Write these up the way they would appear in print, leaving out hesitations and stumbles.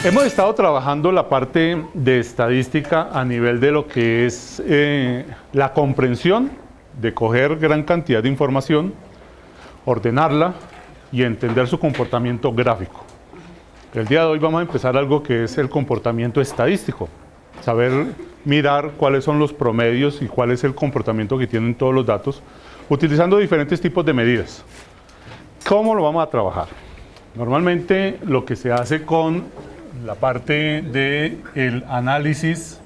Hemos estado trabajando la parte de estadística a nivel de lo que es la comprensión de coger gran cantidad de información, ordenarla y entender su comportamiento gráfico. El día de hoy vamos a empezar algo que es el comportamiento estadístico, saber mirar cuáles son los promedios y cuál es el comportamiento que tienen todos los datos, utilizando diferentes tipos de medidas. ¿Cómo lo vamos a trabajar? Normalmente lo que se hace con la parte del análisis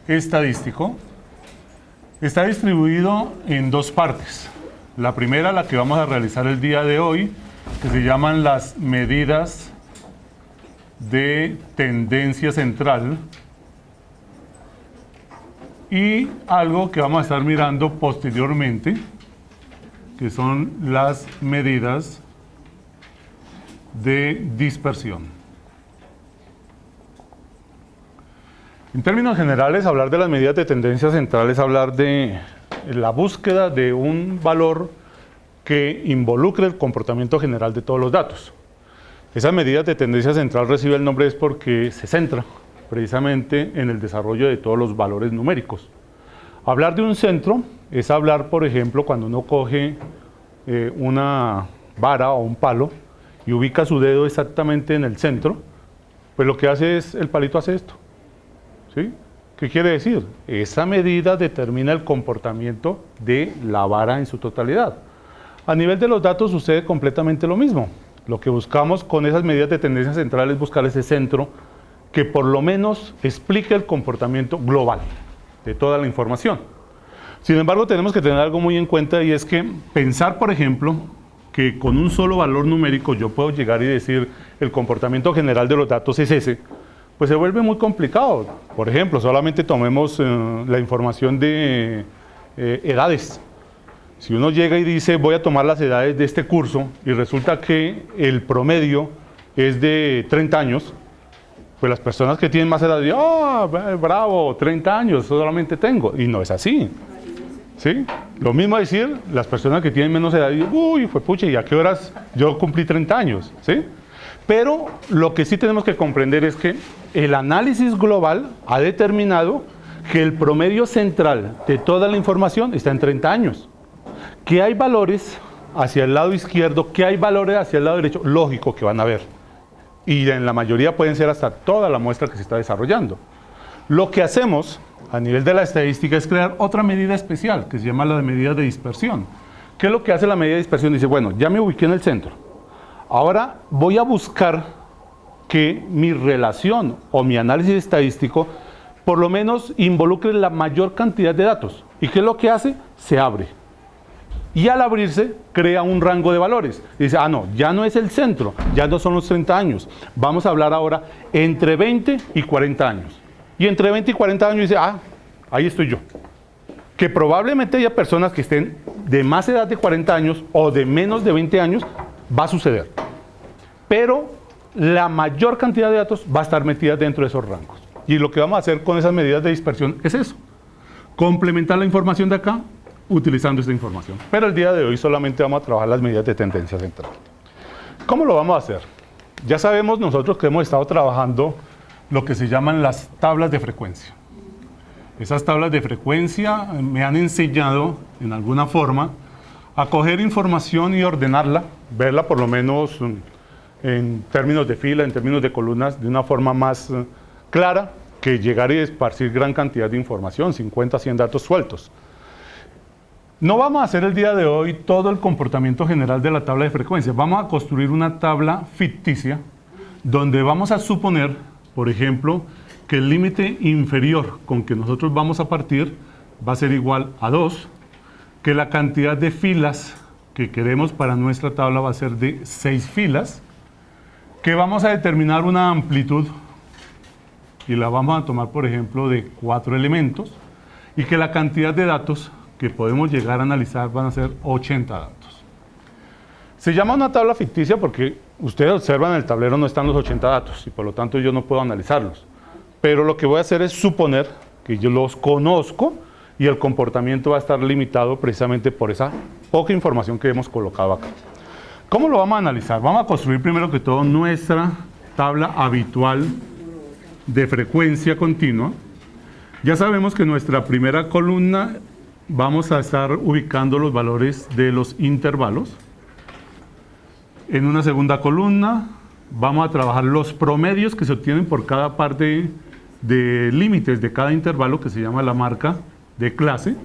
estadístico está distribuido en dos partes. La primera, la que vamos a realizar el día de hoy, que se llaman las medidas de tendencia central, y algo que vamos a estar mirando posteriormente, que son las medidas de dispersión. En términos generales, hablar de las medidas de tendencia central es hablar de la búsqueda de un valor que involucre el comportamiento general de todos los datos. Esas medidas de tendencia central recibe el nombre es porque se centra precisamente en el desarrollo de todos los valores numéricos. Hablar de un centro es hablar, por ejemplo, cuando uno coge una vara o un palo y ubica su dedo exactamente en el centro, pues lo que hace es, el palito hace esto. ¿Sí? ¿Qué quiere decir? Esa medida determina el comportamiento de la vara en su totalidad. A nivel de los datos sucede completamente lo mismo. Lo que buscamos con esas medidas de tendencia central es buscar ese centro que por lo menos explique el comportamiento global de toda la información. Sin embargo, tenemos que tener algo muy en cuenta y es que pensar, por ejemplo, que con un solo valor numérico yo puedo llegar y decir el comportamiento general de los datos es ese, pues se vuelve muy complicado. Por ejemplo, solamente tomemos la información de edades. Si uno llega y dice voy a tomar las edades de este curso y resulta que el promedio es de 30 años, pues las personas que tienen más edad dicen, bravo, 30 años solamente tengo, y no es así. ¿Sí? Lo mismo decir, las personas que tienen menos edad dicen, uy, fue pucha, ¿y a qué horas yo cumplí 30 años? ¿Sí? Pero lo que sí tenemos que comprender es que el análisis global ha determinado que el promedio central de toda la información está en 30 años. Que hay valores hacia el lado izquierdo, que hay valores hacia el lado derecho, lógico que van a haber. Y en la mayoría pueden ser hasta toda la muestra que se está desarrollando. Lo que hacemos a nivel de la estadística es crear otra medida especial que se llama la medida de dispersión. ¿Qué es lo que hace la medida de dispersión? Dice, bueno, ya me ubiqué en el centro. Ahora voy a buscar que mi relación o mi análisis estadístico por lo menos involucre la mayor cantidad de datos. ¿Y qué es lo que hace? Se abre. Y al abrirse crea un rango de valores. Dice, no, ya no es el centro, ya no son los 30 años. Vamos a hablar ahora entre 20 y 40 años. Y entre 20 y 40 años dice, ahí estoy yo. Que probablemente haya personas que estén de más edad de 40 años o de menos de 20 años, va a suceder. Pero la mayor cantidad de datos va a estar metida dentro de esos rangos. Y lo que vamos a hacer con esas medidas de dispersión es eso. Complementar la información de acá utilizando esta información. Pero el día de hoy solamente vamos a trabajar las medidas de tendencia central. ¿Cómo lo vamos a hacer? Ya sabemos nosotros que hemos estado trabajando lo que se llaman las tablas de frecuencia. Esas tablas de frecuencia me han enseñado en alguna forma a coger información y ordenarla, verla por lo menos en términos de fila, en términos de columnas, de una forma más clara que llegar y esparcir gran cantidad de información, 50, 100 datos sueltos. No vamos a hacer el día de hoy todo el comportamiento general de la tabla de frecuencia. Vamos a construir una tabla ficticia donde vamos a suponer, por ejemplo, que el límite inferior con que nosotros vamos a partir va a ser igual a 2, que la cantidad de filas que queremos para nuestra tabla va a ser de 6 filas, que vamos a determinar una amplitud y la vamos a tomar, por ejemplo, de 4 elementos, y que la cantidad de datos que podemos llegar a analizar van a ser 80 datos. Se llama una tabla ficticia porque ustedes observan en el tablero no están los 80 datos y por lo tanto yo no puedo analizarlos. Pero lo que voy a hacer es suponer que yo los conozco y el comportamiento va a estar limitado precisamente por esa poca información que hemos colocado acá. ¿Cómo lo vamos a analizar? Vamos a construir primero que todo nuestra tabla habitual de frecuencia continua, ya sabemos que en nuestra primera columna vamos a estar ubicando los valores de los intervalos. En una segunda columna vamos a trabajar los promedios que se obtienen por cada parte de límites de cada intervalo, que se llama la marca de clase,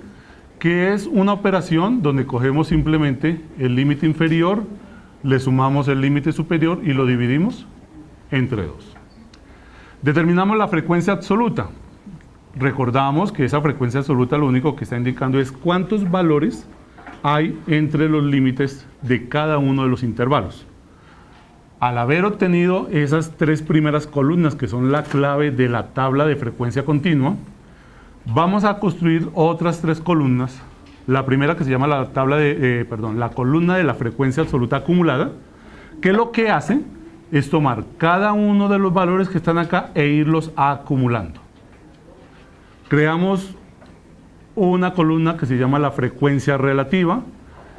que es una operación donde cogemos simplemente el límite inferior, le sumamos el límite superior y lo dividimos entre 2. Determinamos la frecuencia absoluta. Recordamos que esa frecuencia absoluta lo único que está indicando es cuántos valores hay entre los límites de cada uno de los intervalos. Al haber obtenido esas 3 primeras columnas, que son la clave de la tabla de frecuencia continua, vamos a construir otras 3 columnas. La primera, que se llama la la columna de la frecuencia absoluta acumulada, que lo que hace es tomar cada uno de los valores que están acá e irlos acumulando. Creamos una columna que se llama la frecuencia relativa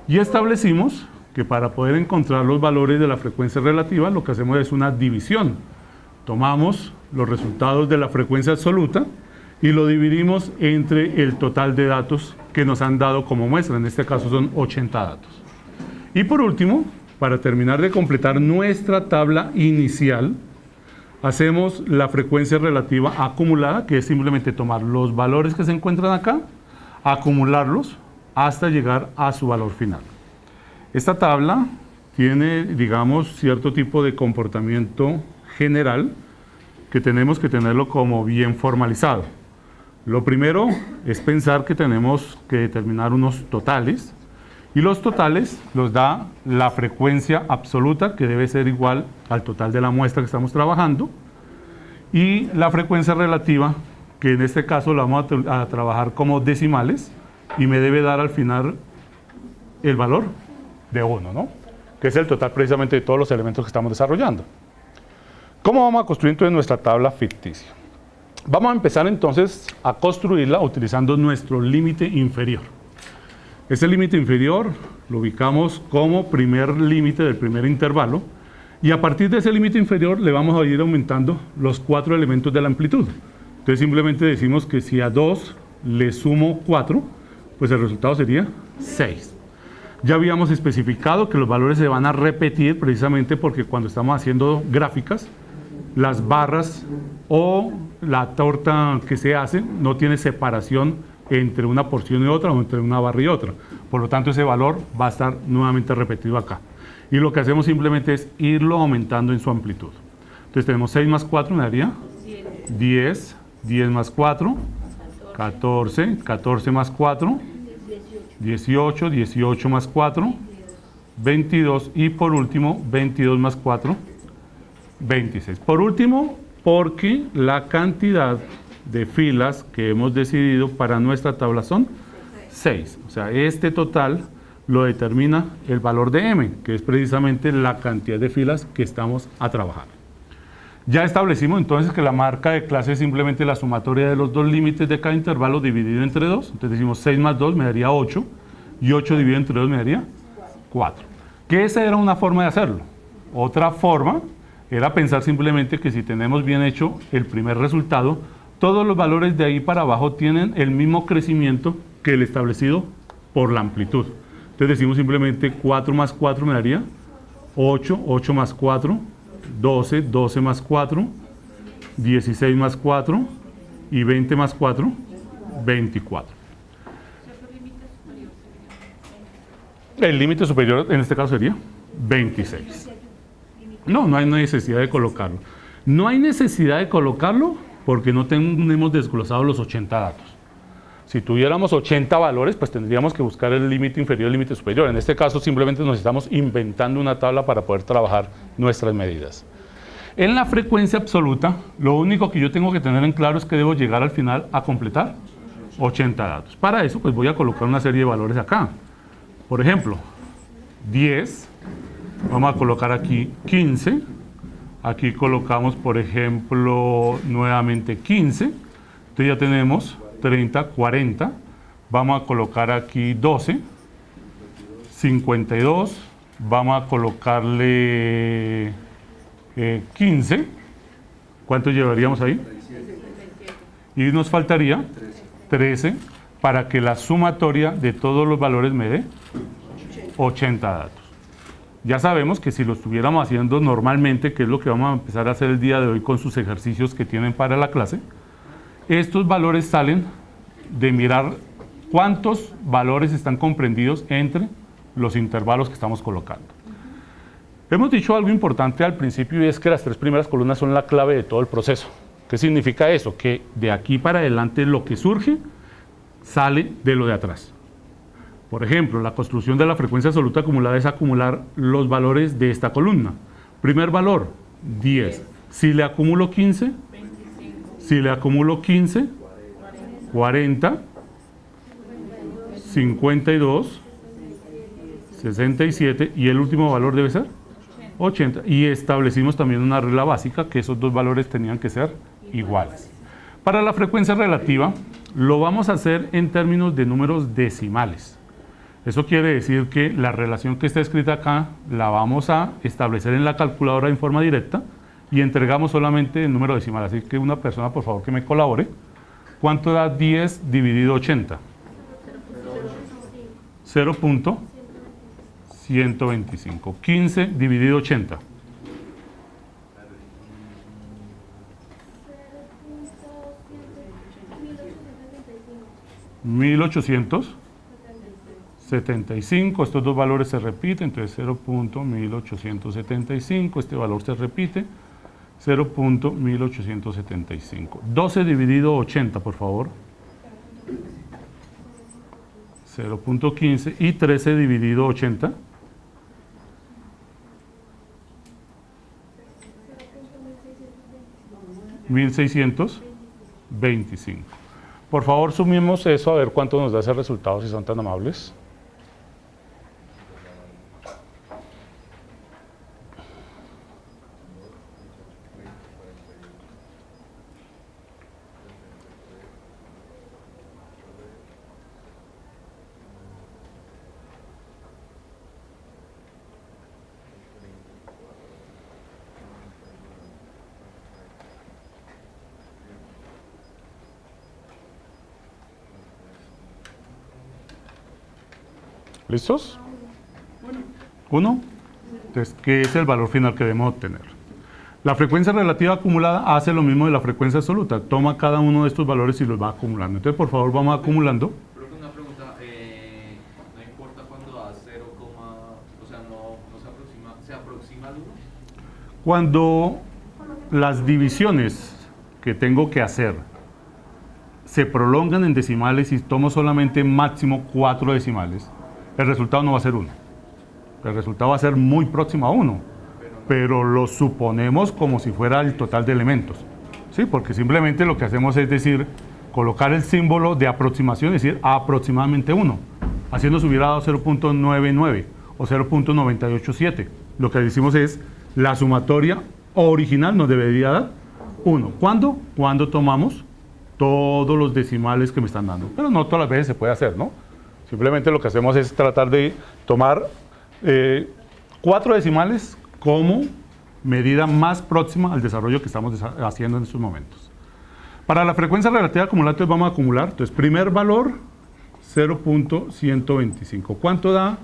y establecimos que para poder encontrar los valores de la frecuencia relativa, lo que hacemos es una división. Tomamos los resultados de la frecuencia absoluta y lo dividimos entre el total de datos que nos han dado como muestra. En este caso son 80 datos. Y por último, para terminar de completar nuestra tabla inicial, hacemos la frecuencia relativa acumulada, que es simplemente tomar los valores que se encuentran acá, acumularlos hasta llegar a su valor final. Esta tabla tiene, digamos, cierto tipo de comportamiento general que tenemos que tenerlo como bien formalizado. Lo primero es pensar que tenemos que determinar unos totales, y los totales los da la frecuencia absoluta, que debe ser igual al total de la muestra que estamos trabajando, y la frecuencia relativa, que en este caso la vamos a trabajar como decimales, y me debe dar al final el valor de 1, ¿no? Que es el total precisamente de todos los elementos que estamos desarrollando. ¿Cómo vamos a construir entonces nuestra tabla ficticia? Vamos a empezar entonces a construirla utilizando nuestro límite inferior. Ese límite inferior lo ubicamos como primer límite del primer intervalo, y a partir de ese límite inferior le vamos a ir aumentando los 4 elementos de la amplitud. Entonces simplemente decimos que si a 2 le sumo 4, pues el resultado sería 6. Ya habíamos especificado que los valores se van a repetir precisamente porque cuando estamos haciendo gráficas, las barras o la torta que se hace no tiene separación entre una porción y otra o entre una barra y otra. Por lo tanto, ese valor va a estar nuevamente repetido acá. Y lo que hacemos simplemente es irlo aumentando en su amplitud. Entonces tenemos 6 más 4 me daría 10, 10 más 4, 14, 14 más 4, 18, 18 más 4, 22 y por último 22 más 4, 26. Por último, porque la cantidad de filas que hemos decidido para nuestra tabla son 6. O sea, este total lo determina el valor de m, que es precisamente la cantidad de filas que estamos a trabajar. Ya establecimos entonces que la marca de clase es simplemente la sumatoria de los 2 límites de cada intervalo dividido entre 2. Entonces decimos 6 más 2 me daría 8 y 8 dividido entre 2 me daría 4. Que esa era una forma de hacerlo. Otra forma era pensar simplemente que si tenemos bien hecho el primer resultado, todos los valores de ahí para abajo tienen el mismo crecimiento que el establecido por la amplitud. Entonces decimos simplemente 4 más 4 me daría 8, 8 más 4, 12, 12 más 4, 16 más 4 y 20 más 4, 24. El límite superior en este caso sería 26. No hay necesidad de colocarlo. No hay necesidad de colocarlo porque no tenemos desglosados los 80 datos. Si tuviéramos 80 valores, pues tendríamos que buscar el límite inferior y el límite superior. En este caso simplemente nos estamos inventando una tabla para poder trabajar nuestras medidas. En la frecuencia absoluta, lo único que yo tengo que tener en claro es que debo llegar al final a completar 80 datos. Para eso, pues voy a colocar una serie de valores acá. Por ejemplo, 10, vamos a colocar aquí 15, aquí colocamos, por ejemplo, nuevamente 15, entonces ya tenemos 30, 40, vamos a colocar aquí 12, 52, vamos a colocarle 15. ¿Cuánto llevaríamos ahí? Y nos faltaría 13 para que la sumatoria de todos los valores me dé 80 datos. Ya sabemos que si lo estuviéramos haciendo normalmente, que es lo que vamos a empezar a hacer el día de hoy con sus ejercicios que tienen para la clase, estos valores salen de mirar cuántos valores están comprendidos entre los intervalos que estamos colocando. Hemos dicho algo importante al principio y es que las 3 primeras columnas son la clave de todo el proceso. ¿Qué significa eso? Que de aquí para adelante lo que surge sale de lo de atrás. Por ejemplo, la construcción de la frecuencia absoluta acumulada es acumular los valores de esta columna. Primer valor, 10. Si le acumulo 15, 25. si le acumulo 15, 40, 52, 67 y el último valor debe ser 80. Y establecimos también una regla básica que esos dos valores tenían que ser iguales. Para la frecuencia relativa lo vamos a hacer en términos de números decimales. Eso quiere decir que la relación que está escrita acá la vamos a establecer en la calculadora en forma directa y entregamos solamente el número decimal. Así que una persona, por favor, que me colabore. ¿Cuánto da 10 dividido 80? 0.125. 15 dividido 80. 1875, estos dos valores se repiten, entonces 0.1875, este valor se repite, 0.1875. 12 dividido 80, por favor. 0.15 y 13 dividido 80. 1625. Por favor, sumimos eso a ver cuánto nos da ese resultado, si son tan amables. ¿Listos? 1. Entonces, ¿qué es el valor final que debemos obtener? La frecuencia relativa acumulada hace lo mismo de la frecuencia absoluta. Toma cada uno de estos valores y los va acumulando. Entonces, por favor, vamos acumulando. Profe, una pregunta. No importa cuando da 0, o sea, no se aproxima al 1. Cuando las divisiones que tengo que hacer se prolongan en decimales y tomo solamente máximo 4 decimales, el resultado no va a ser 1. El resultado va a ser muy próximo a 1, pero lo suponemos como si fuera el total de elementos. ¿Sí? Porque simplemente lo que hacemos es decir, colocar el símbolo de aproximación, es decir, aproximadamente 1, haciendo si hubiera dado 0.99 o 0.987. Lo que decimos es, la sumatoria original nos debería dar 1. ¿Cuándo? Cuando tomamos todos los decimales que me están dando. Pero no todas las veces se puede hacer, ¿no? Simplemente lo que hacemos es tratar de tomar 4 decimales como medida más próxima al desarrollo que estamos haciendo en estos momentos. Para la frecuencia relativa acumulada, entonces vamos a acumular. Entonces, primer valor, 0.125. ¿Cuánto da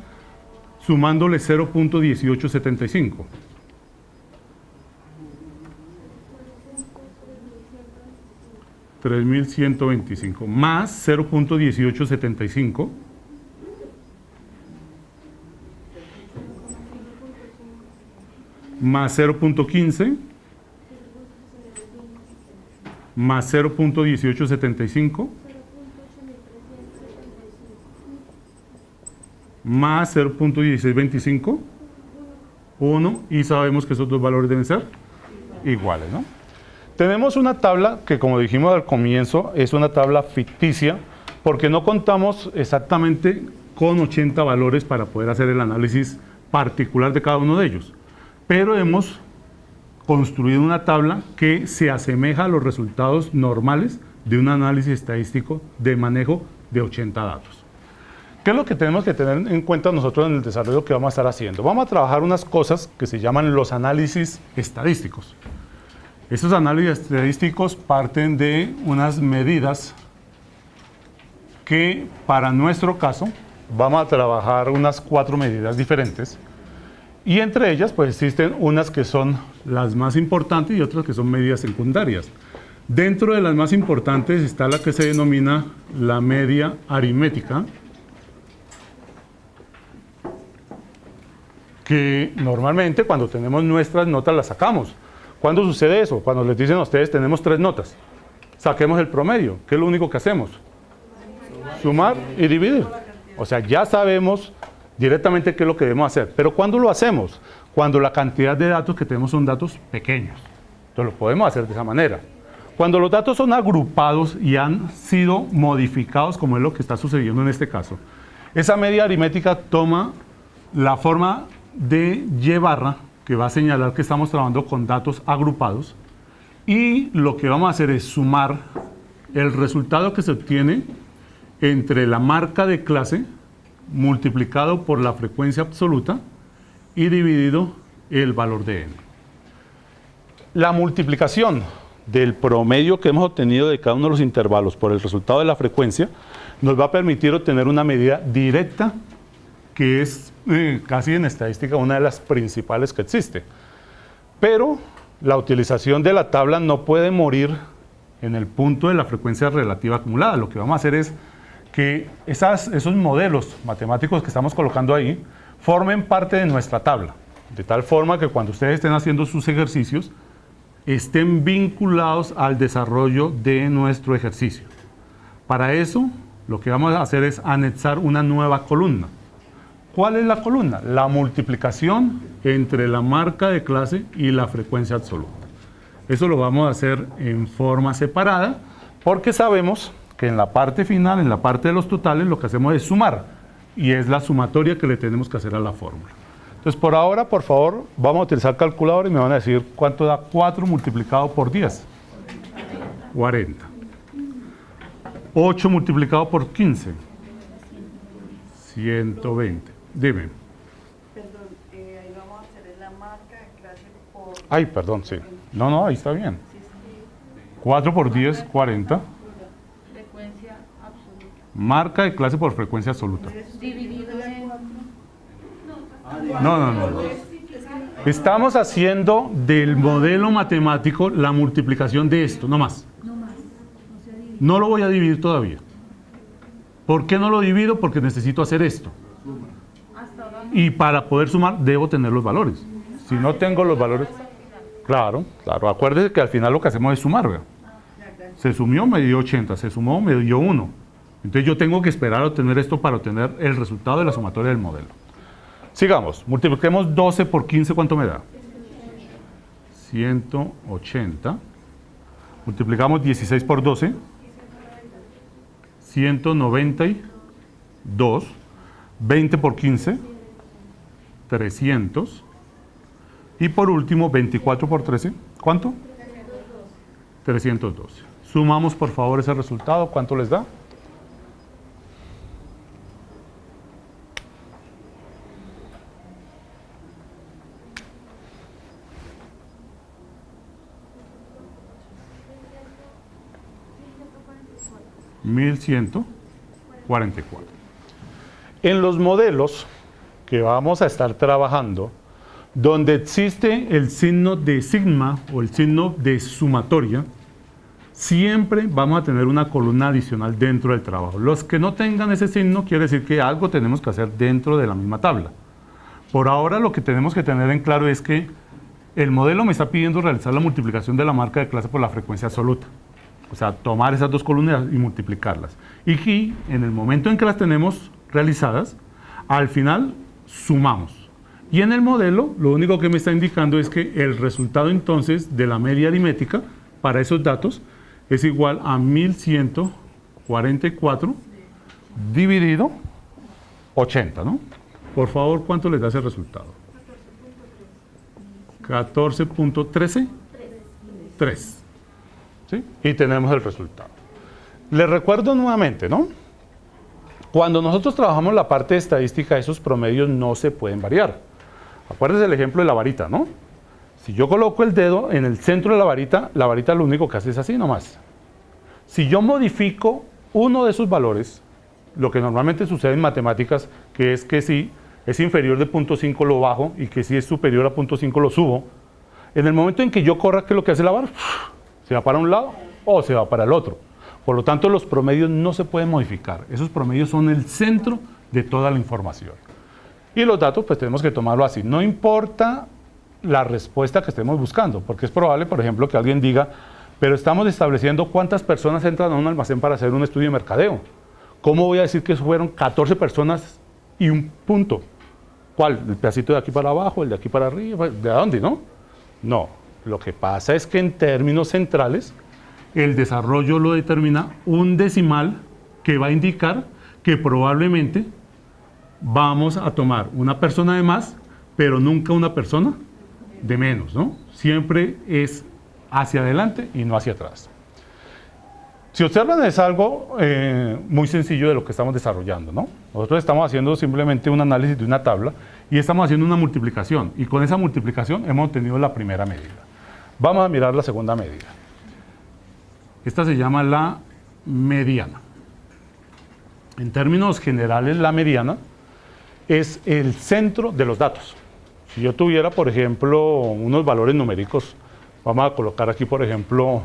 sumándole 0.1875? 3.125 más 0.1875 más 0.15 más 0.1875 más 0.1625 1, y sabemos que esos dos valores deben ser iguales, ¿no? Tenemos una tabla que, como dijimos al comienzo, es una tabla ficticia porque no contamos exactamente con 80 valores para poder hacer el análisis particular de cada uno de ellos. Pero hemos construido una tabla que se asemeja a los resultados normales de un análisis estadístico de manejo de 80 datos. ¿Qué es lo que tenemos que tener en cuenta nosotros en el desarrollo que vamos a estar haciendo? Vamos a trabajar unas cosas que se llaman los análisis estadísticos. Estos análisis estadísticos parten de unas medidas que para nuestro caso vamos a trabajar unas 4 medidas diferentes y entre ellas pues existen unas que son las más importantes y otras que son medidas secundarias. Dentro de las más importantes está la que se denomina la media aritmética, que normalmente cuando tenemos nuestras notas las sacamos. ¿Cuándo sucede eso? Cuando les dicen a ustedes tenemos 3 notas, saquemos el promedio. ¿Qué es lo único que hacemos? Sumar y dividir. O sea, ya sabemos directamente qué es lo que debemos hacer. Pero ¿cuándo lo hacemos? Cuando la cantidad de datos que tenemos son datos pequeños. Entonces lo podemos hacer de esa manera. Cuando los datos son agrupados y han sido modificados, como es lo que está sucediendo en este caso, esa media aritmética toma la forma de Y barra, que va a señalar que estamos trabajando con datos agrupados, y lo que vamos a hacer es sumar el resultado que se obtiene entre la marca de clase multiplicado por la frecuencia absoluta y dividido el valor de n. La multiplicación del promedio que hemos obtenido de cada uno de los intervalos por el resultado de la frecuencia nos va a permitir obtener una medida directa que es casi en estadística una de las principales que existe. Pero la utilización de la tabla no puede morir en el punto de la frecuencia relativa acumulada. Lo que vamos a hacer es que esos modelos matemáticos que estamos colocando ahí formen parte de nuestra tabla, de tal forma que cuando ustedes estén haciendo sus ejercicios estén vinculados al desarrollo de nuestro ejercicio. Para eso, lo que vamos a hacer es anexar una nueva columna. ¿Cuál es la columna? La multiplicación entre la marca de clase y la frecuencia absoluta. Eso lo vamos a hacer en forma separada, porque sabemos que en la parte final, en la parte de los totales, lo que hacemos es sumar, y es la sumatoria que le tenemos que hacer a la fórmula. Entonces, por ahora, por favor, vamos a utilizar calculadora y me van a decir cuánto da 4 multiplicado por 10. 40. 8 multiplicado por 15. 120. Dime. Perdón, ahí vamos a hacer la marca de clase por... Ay, perdón, sí. No, ahí está bien. 4 por 10, 40. Frecuencia absoluta. Marca de clase por frecuencia absoluta. Dividido en... No. Estamos haciendo del modelo matemático la multiplicación de esto, no más. No lo voy a dividir todavía. ¿Por qué no lo divido? Porque necesito hacer esto. Y para poder sumar debo tener los valores. Si no tengo los valores... Claro. Acuérdese que al final lo que hacemos es sumar, ¿verdad? Se sumió, me dio 80. Se sumó, me dio 1. Entonces yo tengo que esperar a obtener esto para obtener el resultado de la sumatoria del modelo. Sigamos. Multipliquemos 12 por 15. ¿Cuánto me da? 180. Multiplicamos 16 por 12. 192. 20 por 15. 300. Y por último, 24 por 13. ¿Cuánto? 312. Sumamos por favor ese resultado. ¿Cuánto les da? $1,144. En los modelos que vamos a estar trabajando, donde existe el signo de sigma o el signo de sumatoria, siempre vamos a tener una columna adicional dentro del trabajo. Los que no tengan ese signo quiere decir que algo tenemos que hacer dentro de la misma tabla. Por ahora lo que tenemos que tener en claro es que el modelo me está pidiendo realizar la multiplicación de la marca de clase por la frecuencia absoluta. O sea, tomar esas dos columnas y multiplicarlas. Y que en el momento en que las tenemos realizadas, al final sumamos. Y en el modelo, lo único que me está indicando es que el resultado entonces de la media aritmética para esos datos es igual a 1144 dividido 80, ¿no? Por favor, ¿cuánto les da ese resultado? 14.13. 3. ¿Sí? Y tenemos el resultado. Les recuerdo nuevamente, ¿no? Cuando nosotros trabajamos la parte de estadística, esos promedios no se pueden variar. Acuérdense el ejemplo de la varita, ¿no? Si yo coloco el dedo en el centro de la varita lo único que hace es así nomás. Si yo modifico uno de esos valores, lo que normalmente sucede en matemáticas, que es que si es inferior de 0.5 lo bajo y que si es superior a 0.5 lo subo, en el momento en que yo corra, ¿qué es lo que hace la vara? Se va para un lado o se va para el otro. Por lo tanto, los promedios no se pueden modificar. Esos promedios son el centro de toda la información. Y los datos, pues tenemos que tomarlo así. No importa la respuesta que estemos buscando, porque es probable, por ejemplo, que alguien diga, pero estamos estableciendo cuántas personas entran a un almacén para hacer un estudio de mercadeo. ¿Cómo voy a decir que fueron 14 personas y un punto? ¿Cuál? ¿El pedacito de aquí para abajo, el de aquí para arriba? ¿De dónde, no? No. Lo que pasa es que en términos centrales, el desarrollo lo determina un decimal que va a indicar que probablemente vamos a tomar una persona de más, pero nunca una persona de menos, ¿no? Siempre es hacia adelante y no hacia atrás. Si observan, es algo muy sencillo de lo que estamos desarrollando, ¿no? Nosotros estamos haciendo simplemente un análisis de una tabla y estamos haciendo una multiplicación. Y con esa multiplicación hemos obtenido la primera medida. Vamos a mirar la segunda medida. Esta se llama la mediana. En términos generales, la mediana es el centro de los datos. Si yo tuviera, por ejemplo, unos valores numéricos, vamos a colocar aquí, por ejemplo,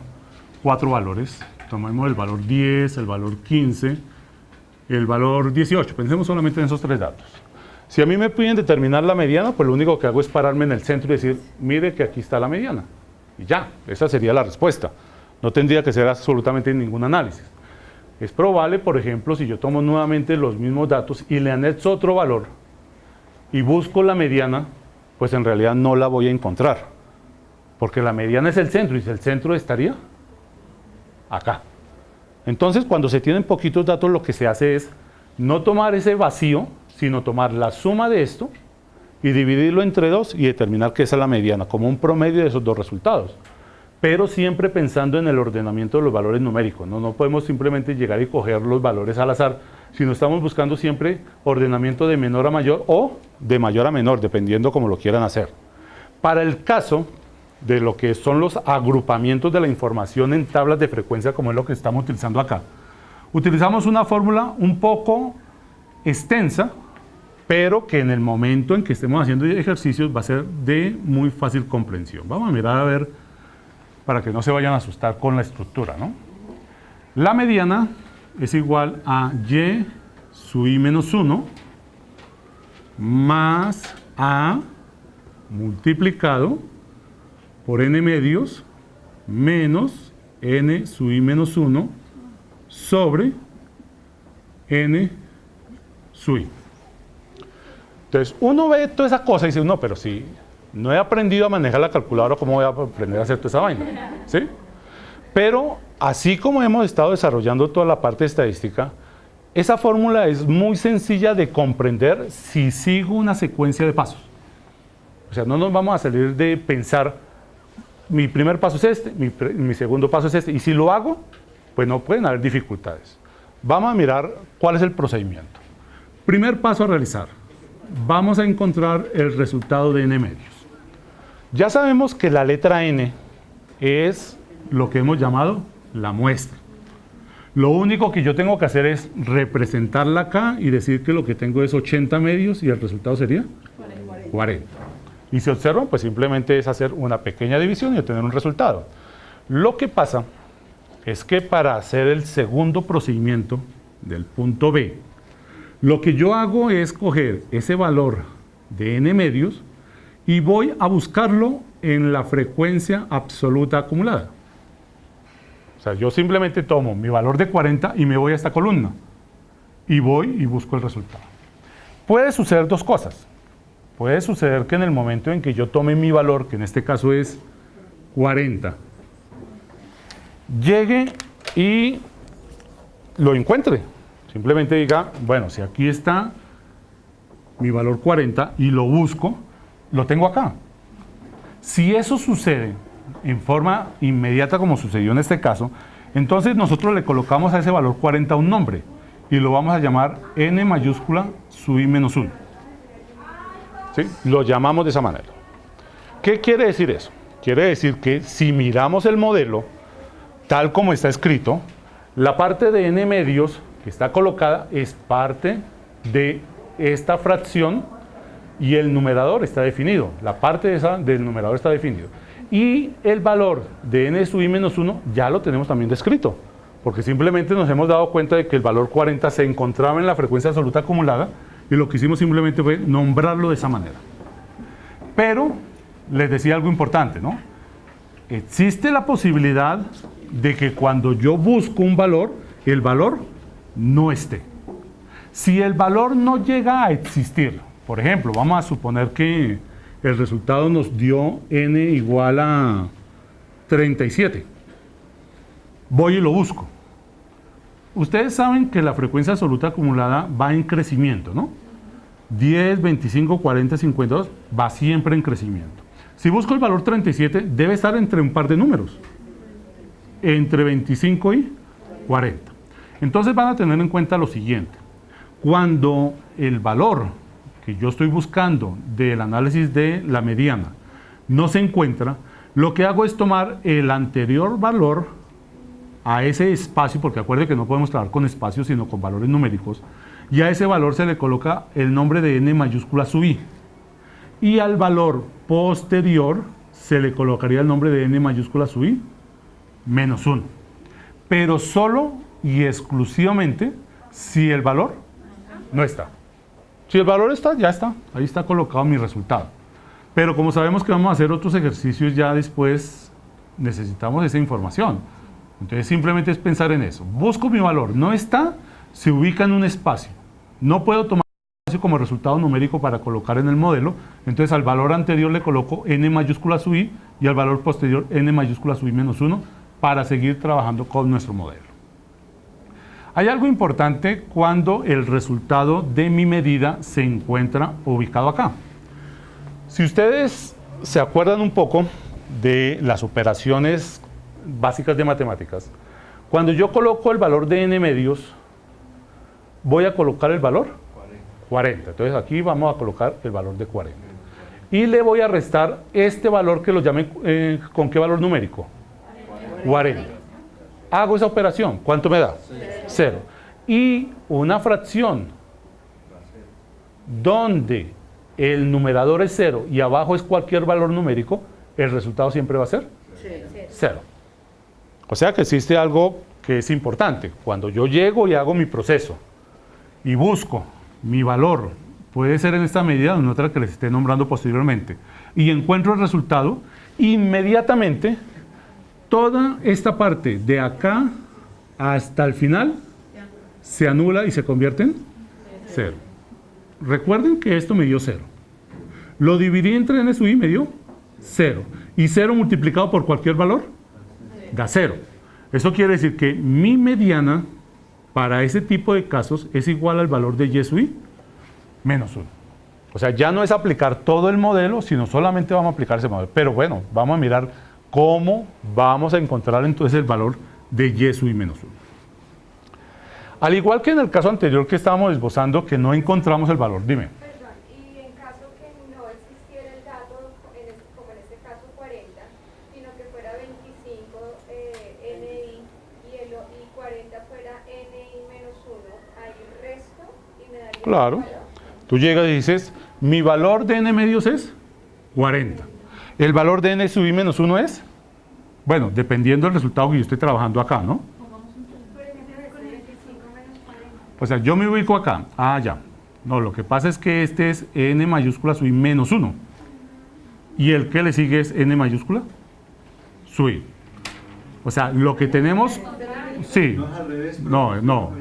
4 valores. Tomemos el valor 10, el valor 15, el valor 18. Pensemos solamente en esos 3 datos. Si a mí me piden determinar la mediana, pues lo único que hago es pararme en el centro y decir, mire que aquí está la mediana. Y ya, esa sería la respuesta. No tendría que ser absolutamente ningún análisis. Es probable, por ejemplo, si yo tomo nuevamente los mismos datos y le anexo otro valor y busco la mediana, pues en realidad no la voy a encontrar. Porque la mediana es el centro y el centro estaría acá. Entonces, cuando se tienen poquitos datos, lo que se hace es no tomar ese vacío, sino tomar la suma de esto y dividirlo entre 2 y determinar que esa es la mediana, como un promedio de esos 2 resultados. Pero siempre pensando en el ordenamiento de los valores numéricos, ¿no? No podemos simplemente llegar y coger los valores al azar, sino estamos buscando siempre ordenamiento de menor a mayor o de mayor a menor, dependiendo como lo quieran hacer. Para el caso de lo que son los agrupamientos de la información en tablas de frecuencia, como es lo que estamos utilizando acá, utilizamos una fórmula un poco extensa, pero que en el momento en que estemos haciendo ejercicios va a ser de muy fácil comprensión. Vamos a mirar a ver, para que no se vayan a asustar con la estructura, ¿no? La mediana es igual a y sub i menos 1 más a multiplicado por n medios menos n sub i menos 1 sobre n sub i. Entonces, uno ve toda esa cosa y dice, no, pero si no he aprendido a manejar la calculadora, ¿cómo voy a aprender a hacer toda esa vaina? ¿Sí? Pero, así como hemos estado desarrollando toda la parte de estadística, esa fórmula es muy sencilla de comprender si sigo una secuencia de pasos. O sea, no nos vamos a salir de pensar, mi primer paso es este, mi segundo paso es este, y si lo hago, pues no pueden haber dificultades. Vamos a mirar cuál es el procedimiento. Primer paso a realizar. Vamos a encontrar el resultado de n medios. Ya sabemos que la letra n es lo que hemos llamado la muestra. Lo único que yo tengo que hacer es representarla acá y decir que lo que tengo es 80 medios y el resultado sería 40. Y si observan, pues simplemente es hacer una pequeña división y obtener un resultado. Lo que pasa es que para hacer el segundo procedimiento del punto B, lo que yo hago es coger ese valor de n medios y voy a buscarlo en la frecuencia absoluta acumulada. O sea, yo simplemente tomo mi valor de 40 y me voy a esta columna. Y voy y busco el resultado. Puede suceder 2 cosas. Puede suceder que en el momento en que yo tome mi valor, que en este caso es 40, llegue y lo encuentre. Simplemente diga, bueno, si aquí está mi valor 40 y lo busco, lo tengo acá. Si eso sucede en forma inmediata como sucedió en este caso, entonces nosotros le colocamos a ese valor 40 un nombre y lo vamos a llamar n mayúscula sub i menos 1. ¿Sí? Lo llamamos de esa manera. ¿Qué quiere decir eso? Quiere decir que si miramos el modelo tal como está escrito, la parte de n medios que está colocada es parte de esta fracción y el numerador está definido. La parte esa del numerador está definido. Y el valor de n sub i menos 1 ya lo tenemos también descrito, porque simplemente nos hemos dado cuenta de que el valor 40 se encontraba en la frecuencia absoluta acumulada y lo que hicimos simplemente fue nombrarlo de esa manera. Pero les decía algo importante, ¿no? Existe la posibilidad de que cuando yo busco un valor, el valor no esté. Si el valor no llega a existir, por ejemplo, vamos a suponer que el resultado nos dio n igual a 37. Voy y lo busco. Ustedes saben que la frecuencia absoluta acumulada va en crecimiento, ¿no? 10, 25, 40, 52, va siempre en crecimiento. Si busco el valor 37, debe estar entre un par de números, entre 25 y 40. Entonces van a tener en cuenta lo siguiente: cuando el valor que yo estoy buscando del análisis de la mediana no se encuentra, lo que hago es tomar el anterior valor a ese espacio, porque acuérdense que no podemos trabajar con espacios sino con valores numéricos, y a ese valor se le coloca el nombre de n mayúscula sub i, y al valor posterior se le colocaría el nombre de n mayúscula sub i menos 1, pero solo y exclusivamente si el valor no está. Si el valor está, ya está, ahí está colocado mi resultado. Pero como sabemos que vamos a hacer otros ejercicios ya después, necesitamos esa información. Entonces simplemente es pensar en eso. Busco mi valor, no está, se ubica en un espacio. No puedo tomar un espacio como resultado numérico para colocar en el modelo, entonces al valor anterior le coloco n mayúscula sub i y al valor posterior n mayúscula sub i menos 1 para seguir trabajando con nuestro modelo. Hay algo importante cuando el resultado de mi medida se encuentra ubicado acá. Si ustedes se acuerdan un poco de las operaciones básicas de matemáticas, cuando yo coloco el valor de n medios, voy a colocar el valor 40. Entonces aquí vamos a colocar el valor de 40. Y le voy a restar este valor que lo llame, ¿con qué valor numérico? 40. Hago esa operación. ¿Cuánto me da? 0. Y una fracción donde el numerador es 0 y abajo es cualquier valor numérico, el resultado siempre va a ser 0. O sea que existe algo que es importante. Cuando yo llego y hago mi proceso y busco mi valor, puede ser en esta medida o en otra que les esté nombrando posteriormente, y encuentro el resultado, inmediatamente toda esta parte de acá hasta el final se anula y se convierte en 0. Recuerden que esto me dio 0. Lo dividí entre n sub i, me dio 0. Y 0 multiplicado por cualquier valor da 0. Eso quiere decir que mi mediana para ese tipo de casos es igual al valor de y sub i menos 1. O sea, ya no es aplicar todo el modelo, sino solamente vamos a aplicar ese modelo. Pero bueno, vamos a mirar cómo vamos a encontrar entonces el valor de y sub i menos 1. Al igual que en el caso anterior que estábamos esbozando, que no encontramos el valor, dime. Perdón, y en caso que no existiera el dato, como en este caso 40, sino que fuera 25 NI y 40 fuera NI menos 1, ahí resto y me daría Claro. el valor. Tú llegas y dices, mi valor de n medios es 40. El valor de n sub i menos 1 es, bueno, dependiendo del resultado que yo esté trabajando acá, ¿no? O sea, yo me ubico acá. Ah, ya. No, lo que pasa es que este es n mayúscula sub i menos 1. Y el que le sigue es n mayúscula sub i. O sea, lo que tenemos... Sí. No.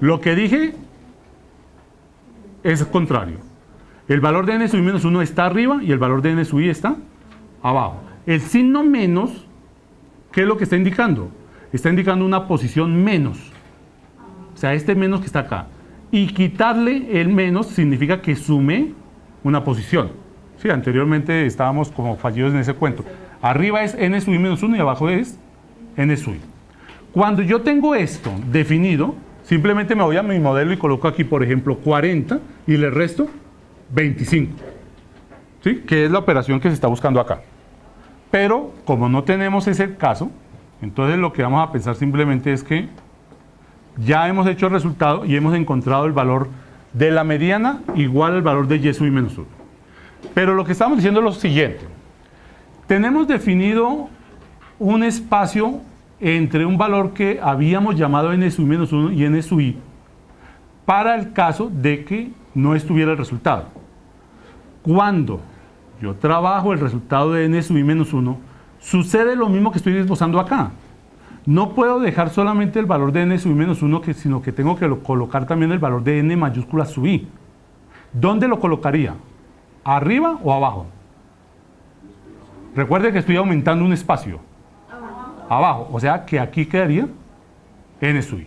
Lo que dije es contrario. El valor de n sub i menos 1 está arriba y el valor de n sub i está abajo. El signo menos, ¿qué es lo que está indicando? Está indicando una posición menos. O sea, este menos que está acá. Y quitarle el menos significa que sumé una posición. Sí, anteriormente estábamos como fallidos en ese cuento. Arriba es n sub i menos 1 y abajo es n sub i. Cuando yo tengo esto definido, simplemente me voy a mi modelo y coloco aquí, por ejemplo, 40 y le resto 25. ¿Sí? Que es la operación que se está buscando acá. Pero como no tenemos ese caso, entonces lo que vamos a pensar simplemente es que ya hemos hecho el resultado y hemos encontrado el valor de la mediana igual al valor de y sub i menos 1. Pero lo que estamos diciendo es lo siguiente. Tenemos definido un espacio entre un valor que habíamos llamado n sub i menos 1 y n sub i para el caso de que no estuviera el resultado. Cuando yo trabajo el resultado de n sub i menos 1, sucede lo mismo que estoy esbozando acá. No puedo dejar solamente el valor de n sub i menos 1, sino que tengo que colocar también el valor de n mayúscula sub i. ¿Dónde lo colocaría? ¿Arriba o abajo? Recuerde que estoy aumentando un espacio. Abajo. O sea que aquí quedaría n sub i.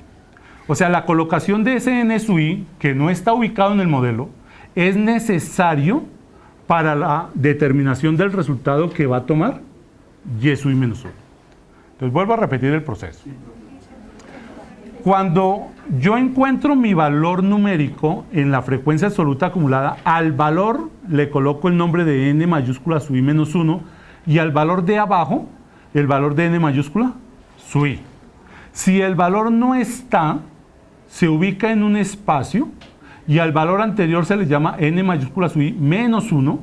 O sea, la colocación de ese n sub i, que no está ubicado en el modelo, es necesario para la determinación del resultado que va a tomar y sub i menos 1. Entonces vuelvo a repetir el proceso. Cuando yo encuentro mi valor numérico en la frecuencia absoluta acumulada, al valor le coloco el nombre de n mayúscula sub i menos 1 y al valor de abajo el valor de n mayúscula sub i. Si el valor no está, se ubica en un espacio y al valor anterior se le llama n mayúscula sub i menos 1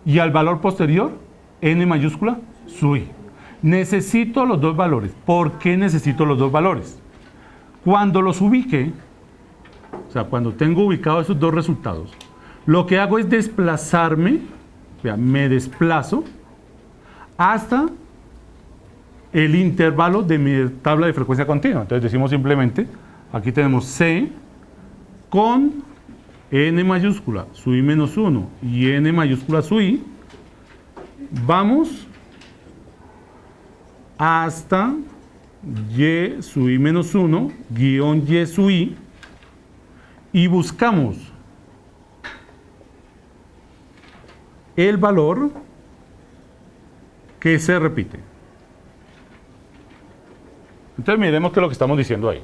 y al valor posterior n mayúscula sub i. Necesito los dos valores. ¿Por qué necesito los dos valores? Cuando los ubique, o sea, cuando tengo ubicados esos dos resultados, lo que hago es desplazarme, vea, me desplazo hasta el intervalo de mi tabla de frecuencia continua. Entonces decimos simplemente, aquí tenemos C con n mayúscula sub i menos 1 y n mayúscula sub i, vamos hasta y sub i menos 1 guión y sub i y buscamos el valor que se repite. Entonces miremos qué es lo que estamos diciendo ahí.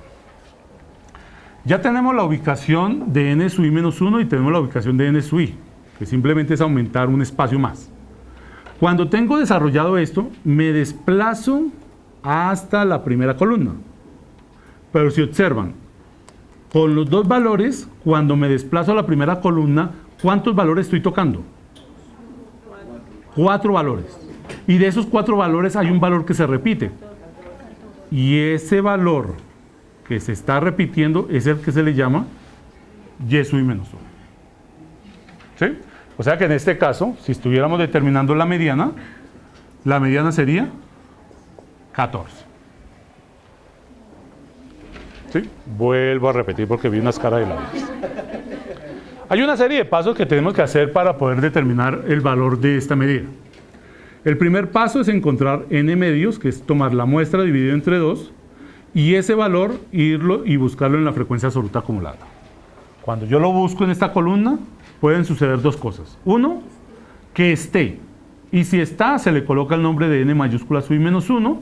Ya tenemos la ubicación de n sub i menos 1 y tenemos la ubicación de n sub i, que simplemente es aumentar un espacio más. Cuando tengo desarrollado esto, me desplazo hasta la primera columna. Pero si observan, con los dos valores, cuando me desplazo a la primera columna, ¿cuántos valores estoy tocando? 4 valores. Y de esos 4 valores hay un valor que se repite. Y ese valor que se está repitiendo es el que se le llama y sub i menos 1. ¿Sí? O sea que en este caso, si estuviéramos determinando la mediana sería 14. ¿Sí? Vuelvo a repetir porque vi unas caras de labios. Hay una serie de pasos que tenemos que hacer para poder determinar el valor de esta medida. El primer paso es encontrar n medios, que es tomar la muestra dividida entre 2, y ese valor irlo y buscarlo en la frecuencia absoluta acumulada. Cuando yo lo busco en esta columna, pueden suceder dos cosas. Uno, que esté, y si está, se le coloca el nombre de n mayúscula sub i menos 1,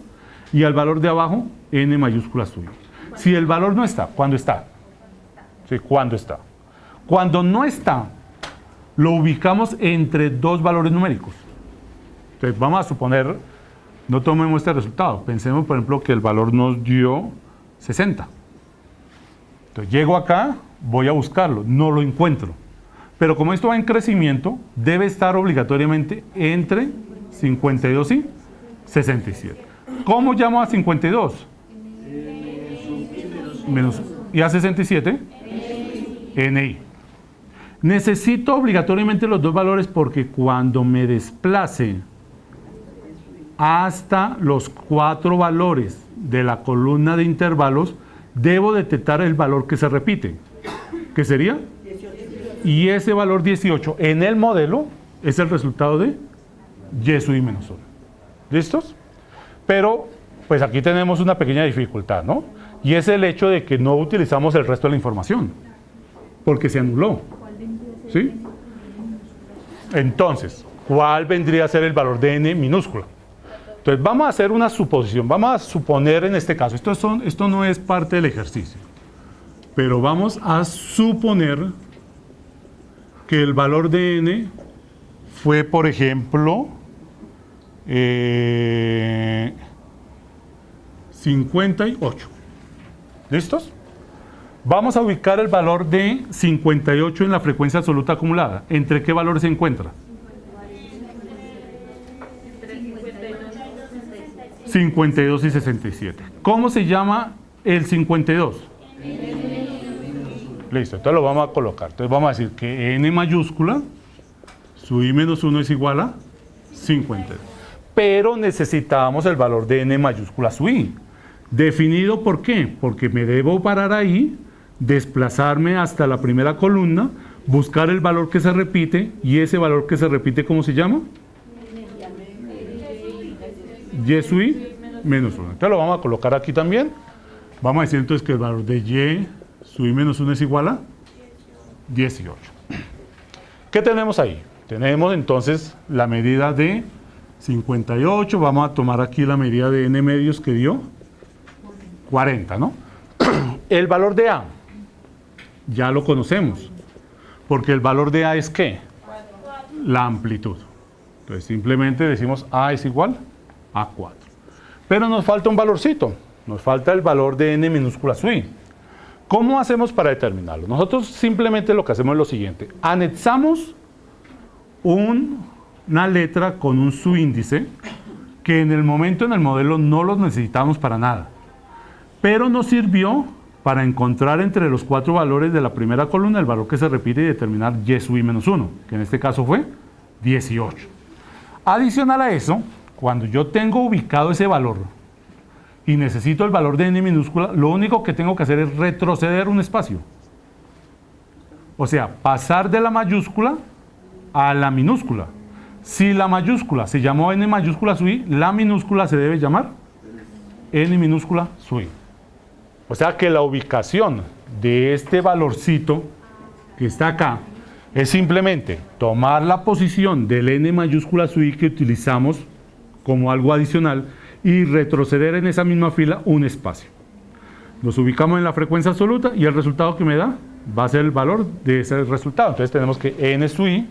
y al valor de abajo, n mayúscula sub i. Si el valor no está, ¿cuándo está? Sí, ¿cuándo está? Cuando no está, lo ubicamos entre dos valores numéricos. Entonces vamos a suponer, no tomemos este resultado, pensemos por ejemplo que el valor nos dio 60. Entonces llego acá, voy a buscarlo, no lo encuentro. Pero como esto va en crecimiento, debe estar obligatoriamente entre 52 y 67. ¿Cómo llamo a 52? ¿Y a 67? NI. Necesito obligatoriamente los dos valores porque cuando me desplace hasta los 4 valores de la columna de intervalos, debo detectar el valor que se repite. ¿Qué sería? 18. Y ese valor 18 en el modelo es el resultado de y sub i menos 1. ¿Listos? Pero, pues aquí tenemos una pequeña dificultad, ¿no? Y es el hecho de que no utilizamos el resto de la información, porque se anuló. ¿Sí? Entonces, ¿cuál vendría a ser el valor de n minúscula? Entonces vamos a hacer una suposición, vamos a suponer en este caso, esto no es parte del ejercicio, pero vamos a suponer que el valor de n fue, por ejemplo, 58. ¿Listos? Vamos a ubicar el valor de 58 en la frecuencia absoluta acumulada. ¿Entre qué valores se encuentra? 52 y 67. ¿Cómo se llama el 52? Listo, entonces lo vamos a colocar. Entonces vamos a decir que n mayúscula su i menos 1 es igual a 52. Pero necesitábamos el valor de n mayúscula su i. ¿Definido por qué? Porque me debo parar ahí, desplazarme hasta la primera columna, buscar el valor que se repite, y ese valor que se repite, ¿cómo se llama? Y su i menos 1. Entonces lo vamos a colocar aquí también. Vamos a decir entonces que el valor de y su i menos 1 es igual a 18. ¿Qué tenemos ahí? Tenemos entonces la medida de 58. Vamos a tomar aquí la medida de n medios que dio 40, ¿no? El valor de a ya lo conocemos, porque el valor de a es ¿qué? La amplitud. Entonces simplemente decimos a es igual a 4. Pero nos falta un valorcito, nos falta el valor de n minúscula su i. ¿Cómo hacemos para determinarlo? Nosotros simplemente lo que hacemos es lo siguiente: anexamos una letra con un subíndice que en el momento en el modelo no los necesitamos para nada, pero nos sirvió para encontrar entre los 4 valores de la primera columna el valor que se repite y determinar y su i menos 1, que en este caso fue 18. Adicional a eso, cuando yo tengo ubicado ese valor y necesito el valor de n minúscula, lo único que tengo que hacer es retroceder un espacio. O sea, pasar de la mayúscula a la minúscula. Si la mayúscula se llamó n mayúscula su i, la minúscula se debe llamar n minúscula su i. O sea que la ubicación de este valorcito que está acá es simplemente tomar la posición del n mayúscula su i que utilizamos como algo adicional y retroceder en esa misma fila un espacio. Nos ubicamos en la frecuencia absoluta y el resultado que me da va a ser el valor de ese resultado. Entonces tenemos que n su i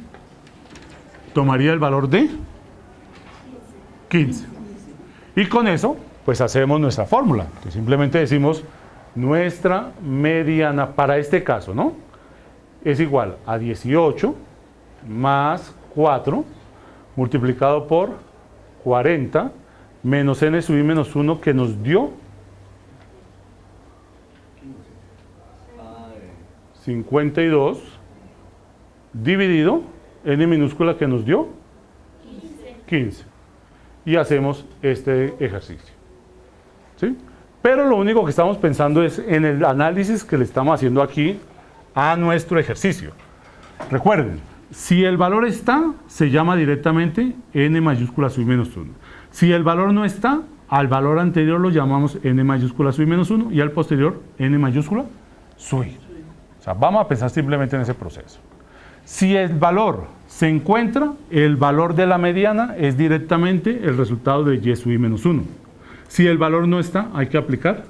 tomaría el valor de 15. Y con eso, pues hacemos nuestra fórmula. Que simplemente decimos nuestra mediana para este caso, ¿no? Es igual a 18 más 4 multiplicado por 40 menos n sub i menos 1 que nos dio 52 dividido n minúscula que nos dio 15. Y hacemos este ejercicio. ¿Sí? Pero lo único que estamos pensando es en el análisis que le estamos haciendo aquí a nuestro ejercicio. Recuerden, si el valor está, se llama directamente n mayúscula sub i menos 1. Si el valor no está, al valor anterior lo llamamos n mayúscula sub i menos 1 y al posterior n mayúscula sub i. O sea, vamos a pensar simplemente en ese proceso. Si el valor se encuentra, el valor de la mediana es directamente el resultado de y sub i menos 1. Si el valor no está, hay que aplicar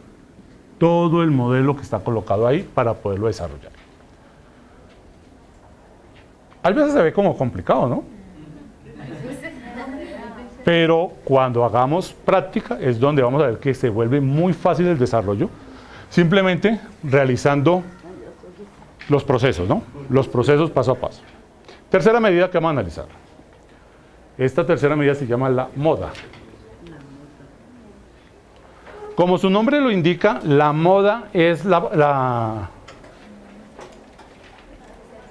todo el modelo que está colocado ahí para poderlo desarrollar. A veces se ve como complicado, ¿no? Pero cuando hagamos práctica es donde vamos a ver que se vuelve muy fácil el desarrollo, simplemente realizando los procesos, ¿no? Los procesos paso a paso. Tercera medida que vamos a analizar. Esta tercera medida se llama la moda. Como su nombre lo indica, la moda es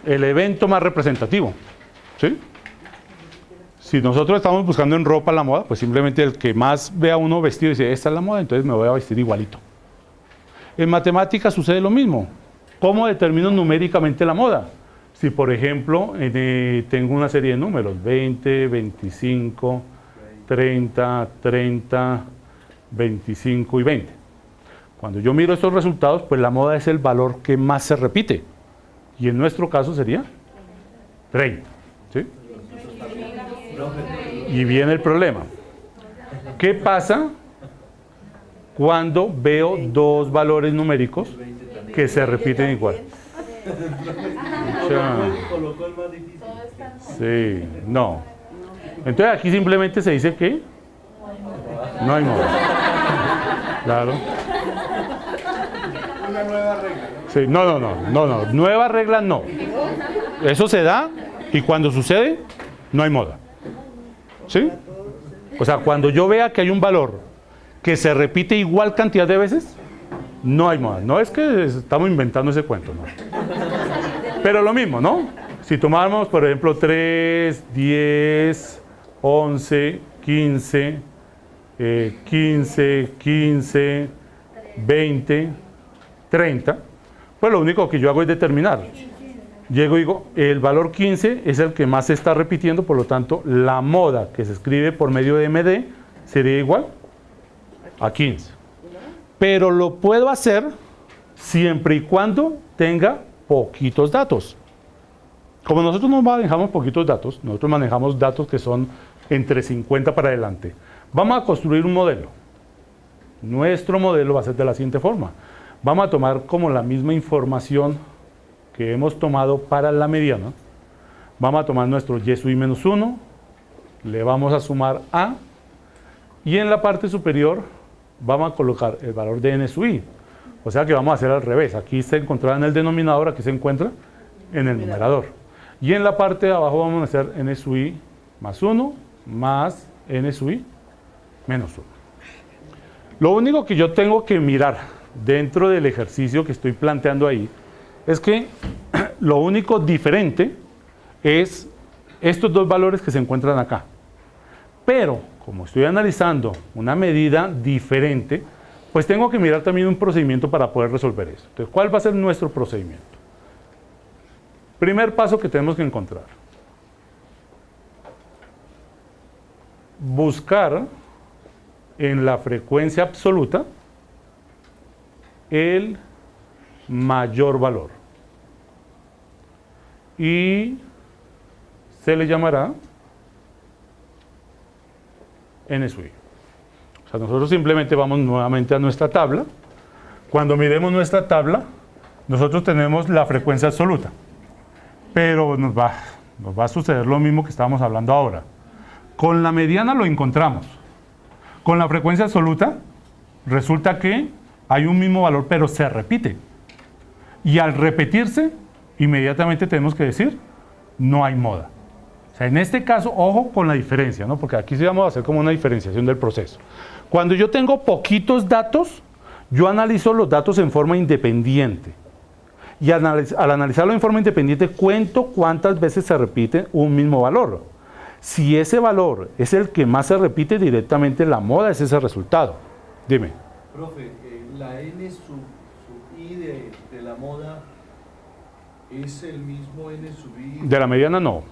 el evento más representativo, ¿sí? Si nosotros estamos buscando en ropa la moda, pues simplemente el que más vea uno vestido dice, esta es la moda, entonces me voy a vestir igualito. En matemáticas sucede lo mismo. ¿Cómo determino numéricamente la moda? Si, por ejemplo, tengo una serie de números, 20, 25, 30, 30, 25 y 20. Cuando yo miro estos resultados, pues la moda es el valor que más se repite. Y en nuestro caso sería 30. ¿Sí? Y viene el problema. ¿Qué pasa cuando veo dos valores numéricos que se repiten igual? O sea, Colocó el más difícil. sí, no. Entonces aquí simplemente se dice que no hay moda. Claro. Una nueva regla, ¿no? Sí, no. Nueva regla no. Eso se da y cuando sucede, no hay moda. ¿Sí? O sea, cuando yo vea que hay un valor que se repite igual cantidad de veces, no hay moda. No es que estamos inventando ese cuento, no. Pero lo mismo, ¿no? Si tomáramos, por ejemplo, 3, 10, 11, 15, 15, 20, 30, pues lo único que yo hago es determinar. Llego y digo, el valor 15 es el que más se está repitiendo, por lo tanto, la moda que se escribe por medio de MD sería igual a 15. Pero lo puedo hacer siempre y cuando tenga poquitos datos. Como nosotros no manejamos poquitos datos, nosotros manejamos datos que son entre 50 para adelante. Vamos a construir un modelo. Nuestro modelo va a ser de la siguiente forma. Vamos a tomar como la misma información que hemos tomado para la mediana. Vamos a tomar nuestro y sub i menos 1, le vamos a sumar a, y en la parte superior vamos a colocar el valor de n sub i. O sea que vamos a hacer al revés. Aquí se encontrará en el denominador, aquí se encuentra en el numerador. Y en la parte de abajo vamos a hacer n sub i más 1 más n sub i menos 1. Lo único que yo tengo que mirar dentro del ejercicio que estoy planteando ahí es que lo único diferente es estos dos valores que se encuentran acá. Pero como estoy analizando una medida diferente, pues tengo que mirar también un procedimiento para poder resolver eso. Entonces, ¿cuál va a ser nuestro procedimiento? Primer paso que tenemos que encontrar. Buscar en la frecuencia absoluta el mayor valor. Y se le llamará n sub i. O sea, nosotros simplemente vamos nuevamente a nuestra tabla. Cuando miremos nuestra tabla, nosotros tenemos la frecuencia absoluta. Pero nos va a suceder lo mismo que estábamos hablando ahora. Con la mediana lo encontramos. Con la frecuencia absoluta, resulta que hay un mismo valor, pero se repite. Y al repetirse, inmediatamente tenemos que decir, no hay moda. O sea, en este caso, ojo con la diferencia, ¿no? Porque aquí sí vamos a hacer como una diferenciación del proceso. Cuando yo tengo poquitos datos, yo analizo los datos en forma independiente. Y al analizarlo en forma independiente, cuento cuántas veces se repite un mismo valor. Si ese valor es el que más se repite, directamente la moda es ese resultado. Dime. Profe, la n sub i de la moda es el mismo n sub i. De la mediana no.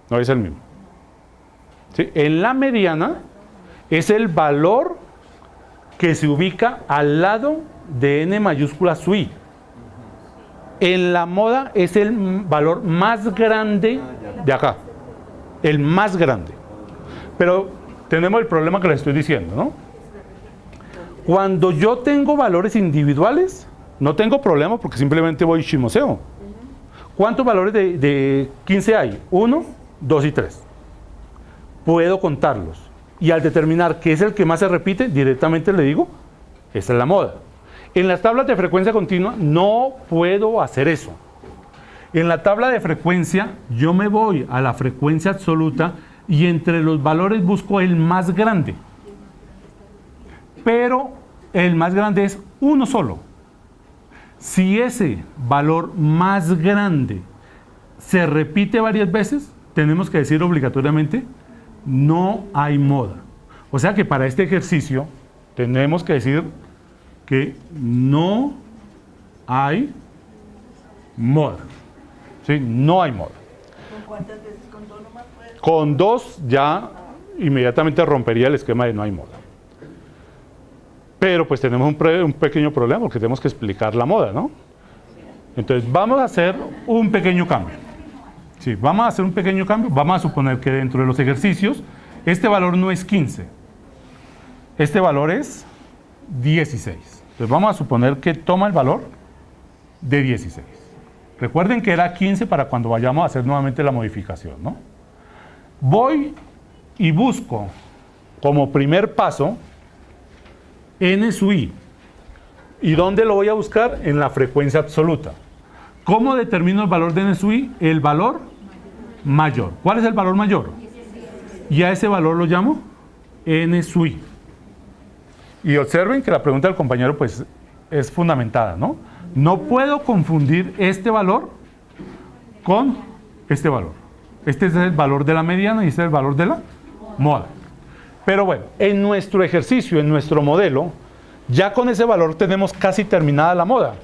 No es el mismo. ¿Sí? En la mediana es el valor que se ubica al lado de n mayúscula sub i. En la moda es el valor más grande de acá. El más grande. Pero tenemos el problema que les estoy diciendo, ¿no? Cuando yo tengo valores individuales, no tengo problema porque simplemente voy y chismoseo. ¿Cuántos valores de 15 hay? 1, 2 y 3. Puedo contarlos. Y al determinar qué es el que más se repite, directamente le digo, esta es la moda. En las tablas de frecuencia continua no puedo hacer eso. En la tabla de frecuencia yo me voy a la frecuencia absoluta y entre los valores busco el más grande. Pero el más grande es uno solo. Si ese valor más grande se repite varias veces, tenemos que decir obligatoriamente, no hay moda. O sea que para este ejercicio tenemos que decir que no hay moda. ¿Sí? No hay moda. ¿Con cuántas veces? ¿Con dos nomás puede? Con 2 ya inmediatamente rompería el esquema de no hay moda. Pero pues tenemos un pequeño problema porque tenemos que explicar la moda, ¿no? Entonces vamos a hacer un pequeño cambio. Sí, vamos a hacer un pequeño cambio. Vamos a suponer que dentro de los ejercicios este valor no es 15, Este valor es 16. Entonces vamos a suponer que toma el valor de 16. Recuerden que era 15 para cuando vayamos a hacer nuevamente la modificación, ¿no? Voy y busco como primer paso n sub i. ¿Y dónde lo voy a buscar? En la frecuencia absoluta. ¿Cómo determino el valor de n sub i? El valor mayor. ¿Cuál es el valor mayor? Y a ese valor lo llamo n sub i. Y observen que la pregunta del compañero pues es fundamentada, ¿no? No puedo confundir este valor con este valor. Este es el valor de la mediana y este es el valor de la moda. Pero bueno, en nuestro ejercicio, en nuestro modelo, ya con ese valor tenemos casi terminada la moda.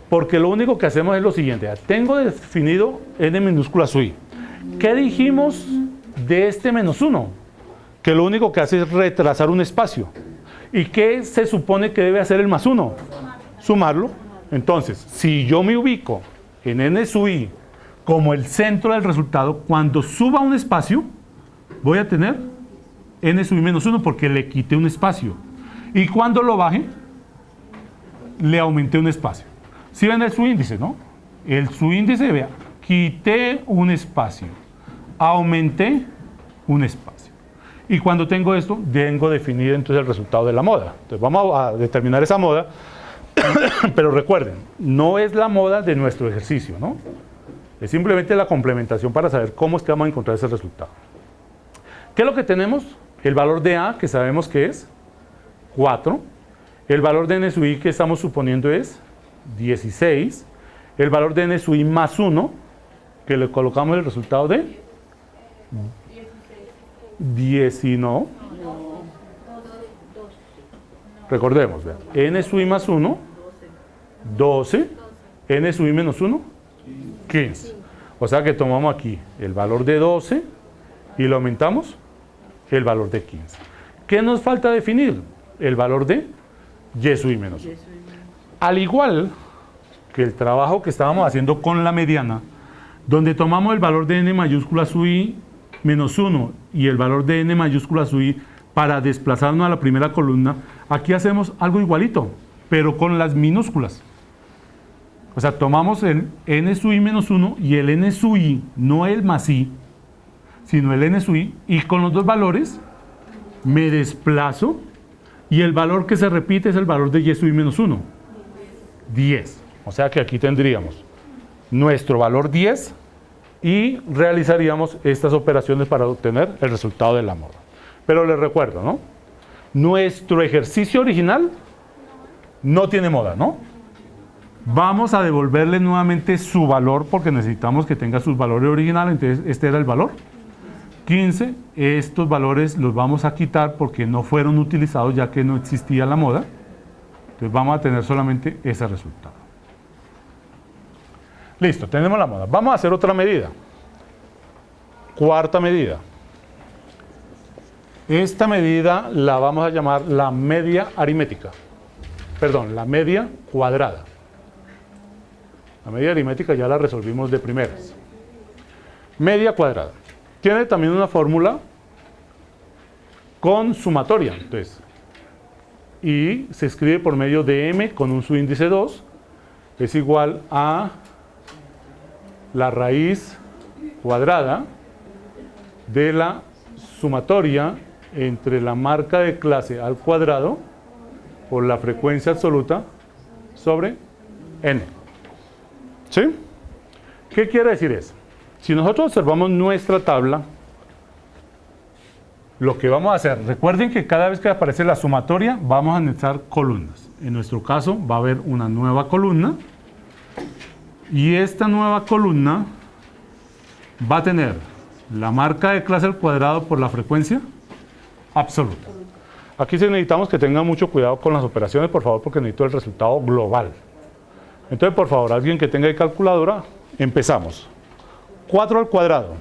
Porque lo único que hacemos es lo siguiente. Tengo definido n minúscula sub i. ¿Qué dijimos de este menos 1? Que lo único que hace es retrasar un espacio. ¿Y qué se supone que debe hacer el más 1? Sumarlo. Entonces, si yo me ubico en n sub i como el centro del resultado, cuando suba un espacio, voy a tener n sub i menos 1 porque le quité un espacio. Y cuando lo baje, le aumenté un espacio. Si ven el subíndice, ¿no? El subíndice, vea, quité un espacio, aumenté un espacio. Y cuando tengo esto, tengo definido entonces el resultado de la moda. Entonces vamos a determinar esa moda, pero recuerden, no es la moda de nuestro ejercicio, ¿no? Es simplemente la complementación para saber cómo es que vamos a encontrar ese resultado. ¿Qué es lo que tenemos? El valor de A, que sabemos que es 4. El valor de n sub i que estamos suponiendo es 16. El valor de n sub i más 1, que le colocamos el resultado de 19. Recordemos, vean, n sub i más 1, 12. N sub i menos 1, 15. O sea que tomamos aquí el valor de 12 y lo aumentamos el valor de 15. ¿Qué nos falta definir? El valor de y sub i menos 1. Al igual que el trabajo que estábamos haciendo con la mediana, donde tomamos el valor de n mayúscula sub i menos 1 y el valor de n mayúscula sub i para desplazarnos a la primera columna, aquí hacemos algo igualito, pero con las minúsculas. O sea, tomamos el n sub i menos 1 y el n sub i, no el más i, sino el n sub i, y con los dos valores me desplazo y el valor que se repite es el valor de y sub i menos 1, 10. O sea que aquí tendríamos nuestro valor 10 y realizaríamos estas operaciones para obtener el resultado de la moda. Pero les recuerdo, ¿no? Nuestro ejercicio original no tiene moda, ¿no? Vamos a devolverle nuevamente su valor porque necesitamos que tenga sus valores originales. Entonces este era el valor 15. Estos valores los vamos a quitar porque no fueron utilizados ya que no existía la moda. Entonces vamos a tener solamente ese resultado. Listo, tenemos la moda. Vamos a hacer otra medida. Cuarta medida. Esta medida la vamos a llamar la media aritmética. Perdón, la media cuadrada. La media aritmética ya la resolvimos de primeras. Media cuadrada. Tiene también una fórmula con sumatoria. Entonces, y se escribe por medio de m con un subíndice 2 es igual a la raíz cuadrada de la sumatoria entre la marca de clase al cuadrado por la frecuencia absoluta sobre n. ¿Sí? ¿Qué quiere decir eso? Si nosotros observamos nuestra tabla, lo que vamos a hacer, recuerden que cada vez que aparece la sumatoria vamos a anexar columnas. En nuestro caso va a haber una nueva columna y esta nueva columna va a tener la marca de clase al cuadrado por la frecuencia absoluta. Aquí sí necesitamos que tengan mucho cuidado con las operaciones, por favor, porque necesito el resultado global. Entonces, por favor, alguien que tenga calculadora, empezamos. 4 al cuadrado.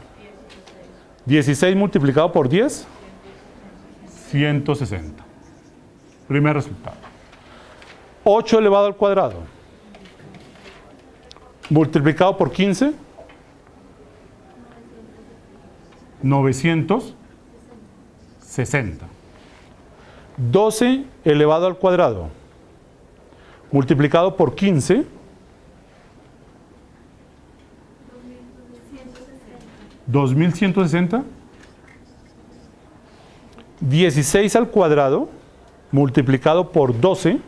16 multiplicado por 10, 160. Primer resultado. 8 elevado al cuadrado. Multiplicado por 15, 960. 12 elevado al cuadrado multiplicado por 15 2160. 16 al cuadrado multiplicado por 12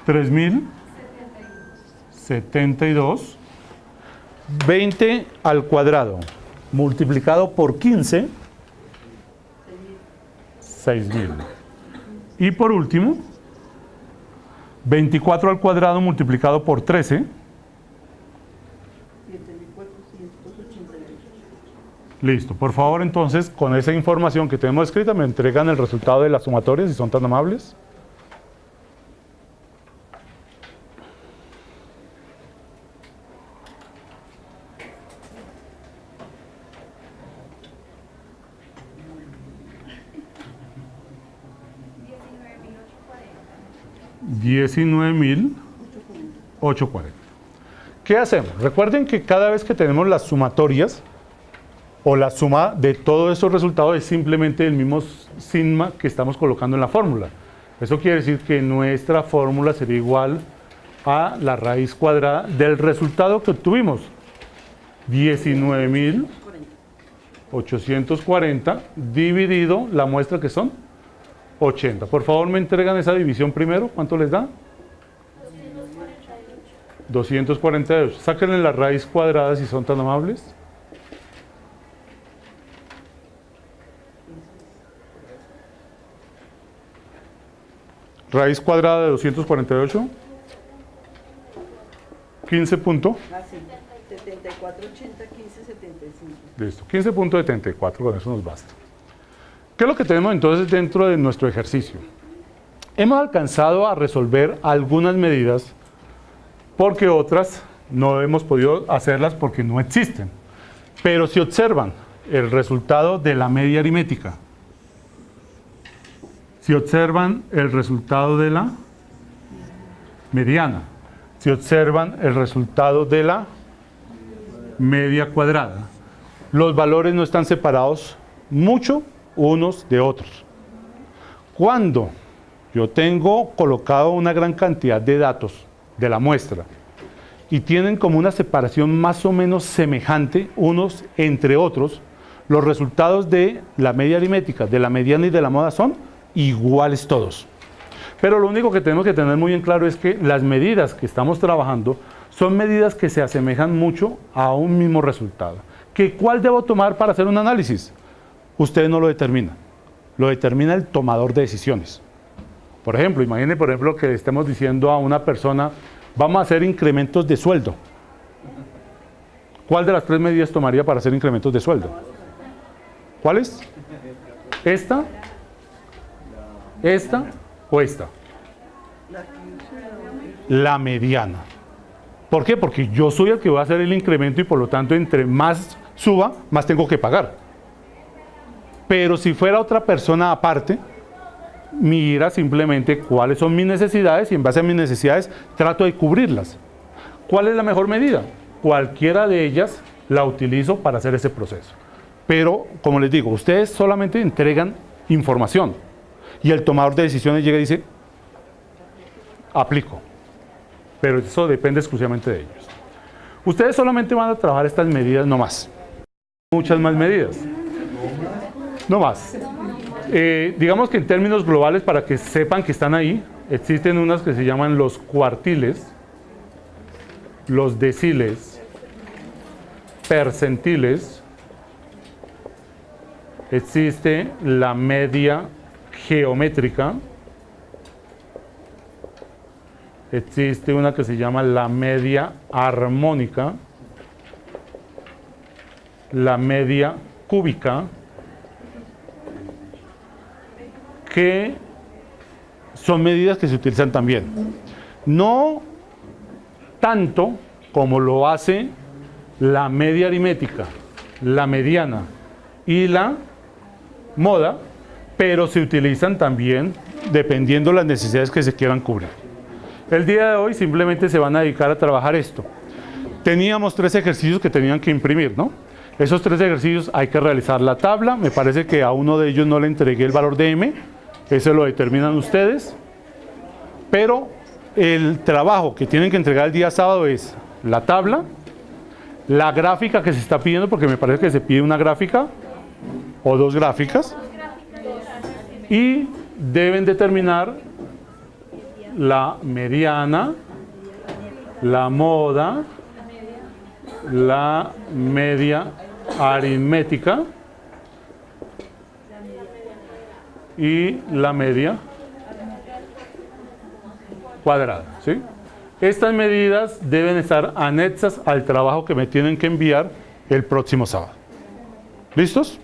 3072. 20 al cuadrado multiplicado por 15 6000. Y por último 24 al cuadrado multiplicado por 13. 7488. Listo. Por favor, entonces, con esa información que tenemos escrita, me entregan el resultado de la sumatoria, si son tan amables. $19,840. ¿Qué hacemos? Recuerden que cada vez que tenemos las sumatorias o la suma de todos esos resultados es simplemente el mismo sigma que estamos colocando en la fórmula. Eso quiere decir que nuestra fórmula sería igual a la raíz cuadrada del resultado que obtuvimos. 19,840 dividido la muestra que son 80. Por favor, me entregan esa división primero. ¿Cuánto les da? 248. Sáquenle la raíz cuadrada si son tan amables. Raíz cuadrada de 248. 15 punto. Ah, sí. 7480, 1575. Listo. 15.74, con eso nos basta. ¿Qué es lo que tenemos entonces dentro de nuestro ejercicio? Hemos alcanzado a resolver algunas medidas porque otras no hemos podido hacerlas porque no existen. Pero si observan el resultado de la media aritmética, si observan el resultado de la mediana, si observan el resultado de la media cuadrada, los valores no están separados mucho unos de otros. Cuando yo tengo colocado una gran cantidad de datos de la muestra y tienen como una separación más o menos semejante unos entre otros, los resultados de la media aritmética, de la mediana y de la moda son iguales todos. Pero lo único que tenemos que tener muy en claro es que las medidas que estamos trabajando son medidas que se asemejan mucho a un mismo resultado. ¿Cuál debo tomar para hacer un análisis? Usted no lo determina, lo determina el tomador de decisiones. Por ejemplo, imagine por ejemplo que le estemos diciendo a una persona, vamos a hacer incrementos de sueldo. ¿Cuál de las tres medidas tomaría para hacer incrementos de sueldo? ¿Cuáles? ¿Esta? ¿Esta o esta? La mediana. ¿Por qué? Porque yo soy el que va a hacer el incremento y por lo tanto entre más suba, más tengo que pagar. Pero si fuera otra persona aparte, mira simplemente cuáles son mis necesidades y en base a mis necesidades trato de cubrirlas. ¿Cuál es la mejor medida? Cualquiera de ellas la utilizo para hacer ese proceso. Pero, como les digo, ustedes solamente entregan información y el tomador de decisiones llega y dice, aplico. Pero eso depende exclusivamente de ellos. Ustedes solamente van a trabajar estas medidas, no más. Muchas más medidas. No más. Digamos que en términos globales, para que sepan que están ahí, existen unas que se llaman los cuartiles, los deciles, percentiles, existe la media geométrica, existe una que se llama la media armónica, la media cúbica, que son medidas que se utilizan también. No tanto como lo hace la media aritmética, la mediana y la moda, pero se utilizan también dependiendo de las necesidades que se quieran cubrir. El día de hoy simplemente se van a dedicar a trabajar esto. Teníamos 3 ejercicios que tenían que imprimir, ¿no? Esos 3 ejercicios hay que realizar la tabla. Me parece que a uno de ellos no le entregué el valor de M. Ese lo determinan ustedes. Pero el trabajo que tienen que entregar el día sábado es la tabla, la gráfica que se está pidiendo, porque me parece que se pide una gráfica o 2 gráficas. Y deben determinar la mediana, la moda, la media aritmética y la media cuadrada, ¿sí? Estas medidas deben estar anexas al trabajo que me tienen que enviar el próximo sábado. ¿Listos?